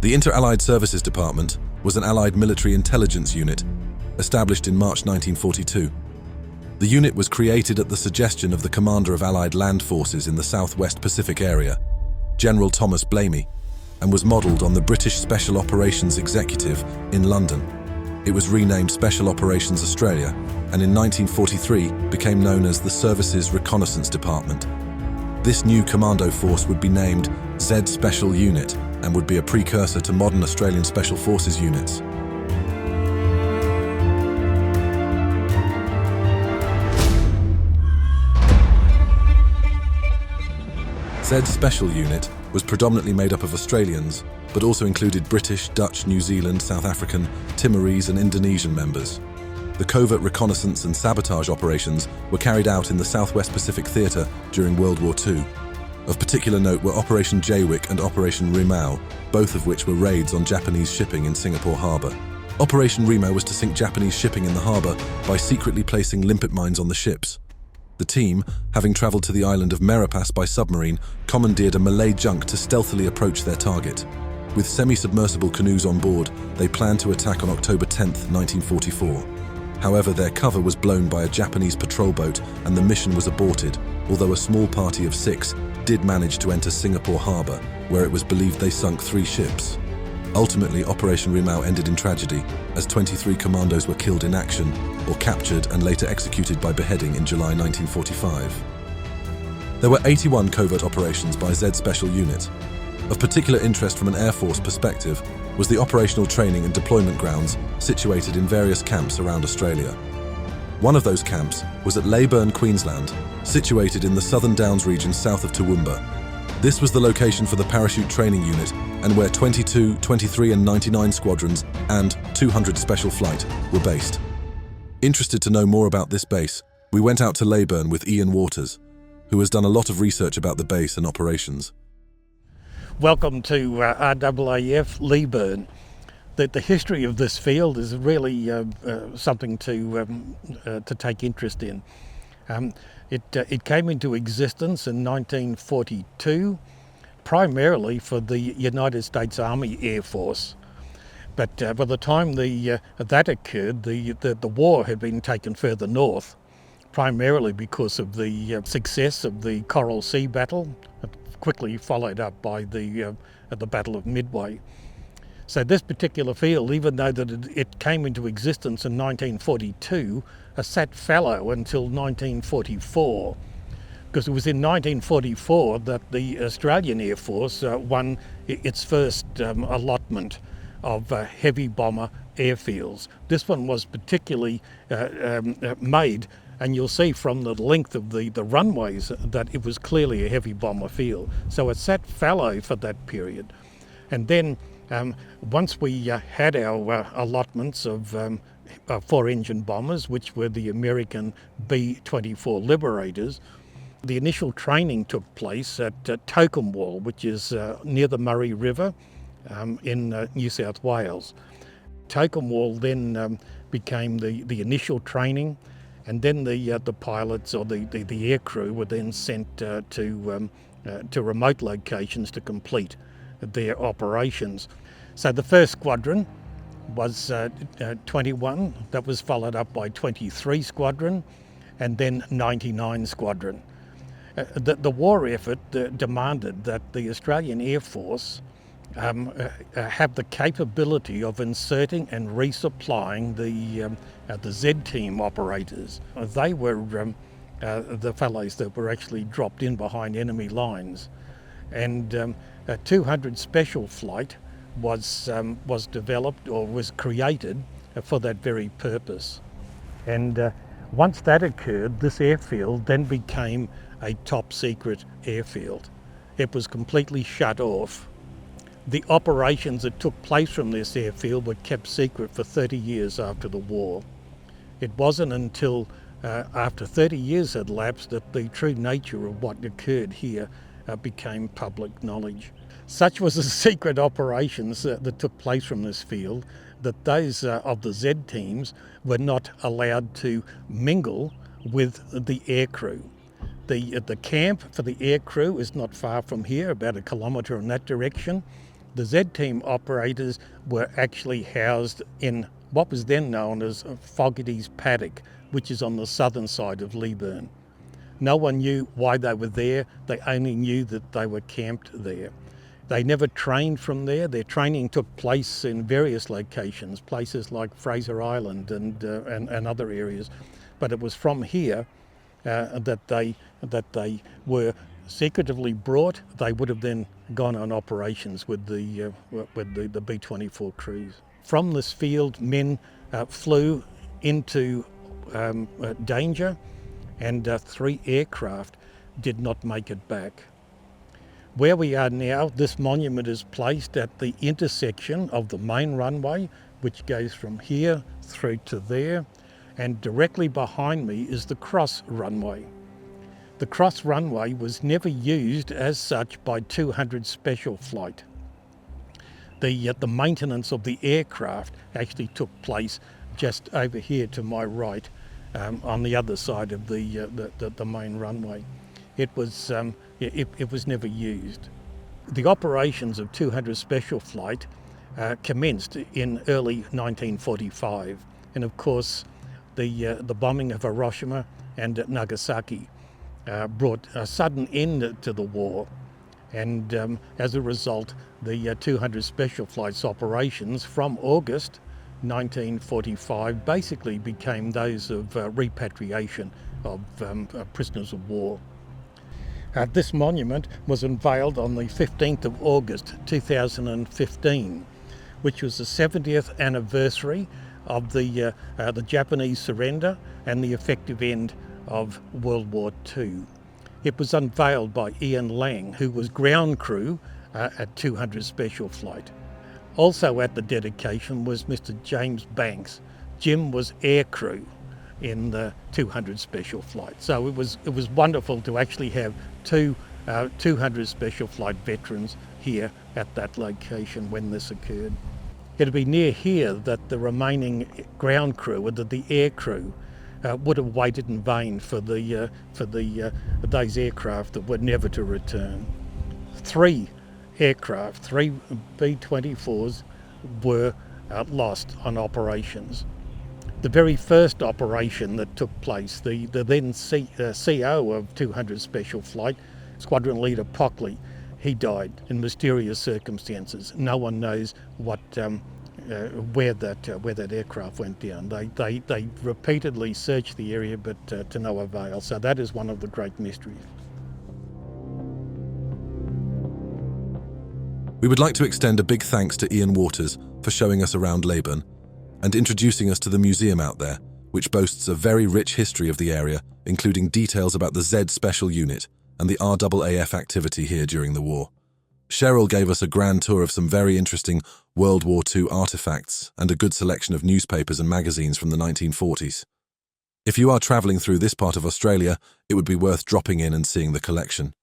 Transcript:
The Inter-Allied Services Department was an Allied military intelligence unit established in March 1942. The unit was created at the suggestion of the commander of Allied land forces in the Southwest Pacific area, General Thomas Blamey, and was modelled on the British Special Operations Executive in London. It was renamed Special Operations Australia, and in 1943 became known as the Services Reconnaissance Department. This new commando force would be named Z Special Unit and would be a precursor to modern Australian Special Forces units. Z Special Unit was predominantly made up of Australians, but also included British, Dutch, New Zealand, South African, Timorese and Indonesian members. The covert reconnaissance and sabotage operations were carried out in the Southwest Pacific Theatre during World War II. Of particular note were Operation Jaywick and Operation Rimau, both of which were raids on Japanese shipping in Singapore Harbour. Operation Rimau was to sink Japanese shipping in the harbour by secretly placing limpet mines on the ships. The team, having travelled to the island of Merapas by submarine, commandeered a Malay junk to stealthily approach their target. With semi-submersible canoes on board, they planned to attack on October 10, 1944. However, their cover was blown by a Japanese patrol boat and the mission was aborted, although a small party of 6 did manage to enter Singapore Harbour, where it was believed they sunk 3 ships. Ultimately, Operation Rimau ended in tragedy, as 23 commandos were killed in action or captured and later executed by beheading in July 1945. There were 81 covert operations by Z Special Unit. Of particular interest from an Air Force perspective was the operational training and deployment grounds situated in various camps around Australia. One of those camps was at Leyburn, Queensland, situated in the Southern Downs region south of Toowoomba. This was the location for the Parachute Training Unit and where 22, 23 and 99 squadrons and 200 Special Flight were based. Interested to know more about this base, we went out to Leyburn with Ian Waters, who has done a lot of research about the base and operations. Welcome to RWIF Leyburn. The history of this field is really something to take interest in. It came into existence in 1942, primarily for the United States Army Air Force. But by the time that occurred, the war had been taken further north, primarily because of the success of the Coral Sea Battle, quickly followed up by the Battle of Midway. So this particular field, even though it came into existence in 1942, sat fallow until 1944, because it was in 1944 that the Australian Air Force won its first allotment of heavy bomber airfields. This one was particularly made, and you'll see from the length of the runways that it was clearly a heavy bomber field. So it sat fallow for that period. And then once we had our allotments of 4-engine bombers, which were the American B-24 Liberators, the initial training took place at Tocumwal, which is near the Murray River in New South Wales. Tocumwal then became the initial training, and then the pilots or the air crew were then sent to remote locations to complete their operations. So the first squadron was 21, that was followed up by 23 Squadron, and then 99 Squadron. The war effort demanded that the Australian Air Force have the capability of inserting and resupplying the Z-team operators. They were the fellows that were actually dropped in behind enemy lines, and 200 Special Flight was developed or was created for that very purpose. And once that occurred, this airfield then became a top secret airfield. It was completely shut off. The operations that took place from this airfield were kept secret for 30 years after the war. It wasn't until after 30 years had lapsed that the true nature of what occurred here became public knowledge. Such was the secret operations that took place from this field that those of the Z teams were not allowed to mingle with the air crew. The camp for the air crew is not far from here, about 1 kilometre in that direction. The Z-Team operators were actually housed in what was then known as Fogarty's Paddock, which is on the southern side of Leyburn. No one knew why they were there, they only knew that they were camped there. They never trained from there. Their training took place in various locations, places like Fraser Island and other areas. But it was from here that they were secretively brought. They would have then gone on operations with the B-24 crews. From this field, men flew into danger, and 3 aircraft did not make it back. Where we are now, this monument is placed at the intersection of the main runway, which goes from here through to there, and directly behind me is the cross runway. The cross runway was never used as such by 200 Special Flight. The maintenance of the aircraft actually took place just over here to my right, on the other side of the main runway. It was never used. The operations of 200 Special Flight commenced in early 1945, and of course the bombing of Hiroshima and Nagasaki brought a sudden end to the war, and as a result the 200 Special Flight's operations from August 1945 basically became those of repatriation of prisoners of war. This monument was unveiled on the 15th of August 2015, which was the 70th anniversary of the Japanese surrender and the effective end of World War II. It was unveiled by Ian Lang, who was ground crew at 200 Special Flight. Also at the dedication was Mr. James Banks. Jim was air crew in the 200 Special Flight. So it was wonderful to actually have two 200 Special Flight veterans here at that location when this occurred. It'd be near here that the remaining ground crew, or the air crew, would have waited in vain for those aircraft that were never to return. 3 aircraft, 3 B-24s, were lost on operations. The very first operation that took place, the then CO of 200 Special Flight, Squadron Leader Pockley, he died in mysterious circumstances. No one knows where that aircraft went down. They repeatedly searched the area, but to no avail. So that is one of the great mysteries. We would like to extend a big thanks to Ian Waters for showing us around Leyburn and introducing us to the museum out there, which boasts a very rich history of the area, including details about the Z Special Unit and the RAAF activity here during the war. Cheryl gave us a grand tour of some very interesting World War II artifacts and a good selection of newspapers and magazines from the 1940s. If you are travelling through this part of Australia, it would be worth dropping in and seeing the collection.